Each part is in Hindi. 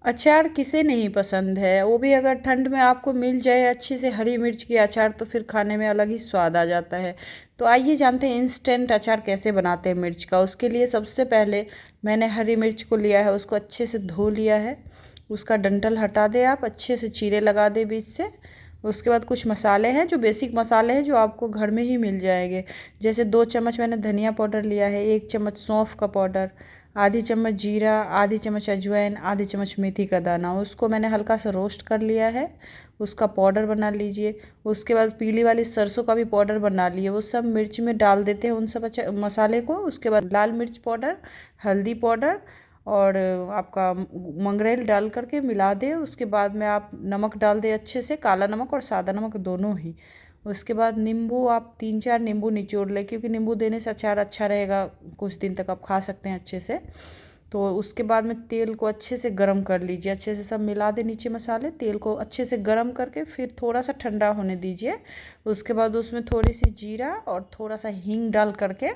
अचार किसे नहीं पसंद है, वो भी अगर ठंड में आपको मिल जाए अच्छी से हरी मिर्च की अचार, तो फिर खाने में अलग ही स्वाद आ जाता है। तो आइए जानते हैं इंस्टेंट अचार कैसे बनाते हैं मिर्च का। उसके लिए सबसे पहले मैंने हरी मिर्च को लिया है, उसको अच्छे से धो लिया है। उसका डंठल हटा दे, आप अच्छे से चीरे लगा दे बीच से। उसके बाद कुछ मसाले हैं जो बेसिक मसाले हैं जो आपको घर में ही मिल जाएंगे। जैसे 2 चम्मच मैंने धनिया पाउडर लिया है, 1 चम्मच सौंफ का पाउडर, आधी चम्मच जीरा, आधी चम्मच अजवाइन, आधी चम्मच मेथी का दाना। उसको मैंने हल्का सा रोस्ट कर लिया है, उसका पाउडर बना लीजिए। उसके बाद पीली वाली सरसों का भी पाउडर बना लिए, वो सब मिर्च में डाल देते हैं उन सब अच्छा मसाले को। उसके बाद लाल मिर्च पाउडर, हल्दी पाउडर और आपका मंगरेल डाल करके मिला दे। उसके बाद में आप नमक डाल दे अच्छे से, काला नमक और सादा नमक दोनों ही। उसके बाद नींबू, आप 3-4 नींबू निचोड़ लें, क्योंकि नींबू देने से अचार अच्छा रहेगा, कुछ दिन तक आप खा सकते हैं अच्छे से। तो उसके बाद में तेल को अच्छे से गरम कर लीजिए, अच्छे से सब मिला दे नीचे मसाले। तेल को अच्छे से गरम करके फिर थोड़ा सा ठंडा होने दीजिए। उसके बाद उसमें थोड़ी सी जीरा और थोड़ा सा हींग डाल करके,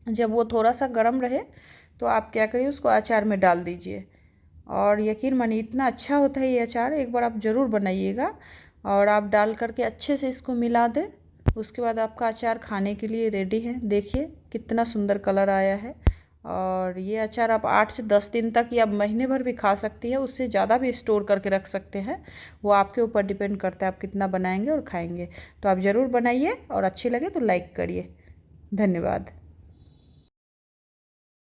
जब वो थोड़ा सा गर्म रहे तो आप क्या करिए, उसको अचार में डाल दीजिए। और यकीन मानिए इतना अच्छा होता है ये अचार, एक बार आप ज़रूर बनाइएगा। और आप डाल करके अच्छे से इसको मिला दें। उसके बाद आपका अचार खाने के लिए रेडी है। देखिए कितना सुंदर कलर आया है। और ये अचार आप 8 से 10 दिन तक या महीने भर भी खा सकती है, उससे ज़्यादा भी स्टोर करके रख सकते हैं। वो आपके ऊपर डिपेंड करता है आप कितना बनाएंगे और खाएंगे। तो आप ज़रूर बनाइए और अच्छी लगे तो लाइक करिए। धन्यवाद।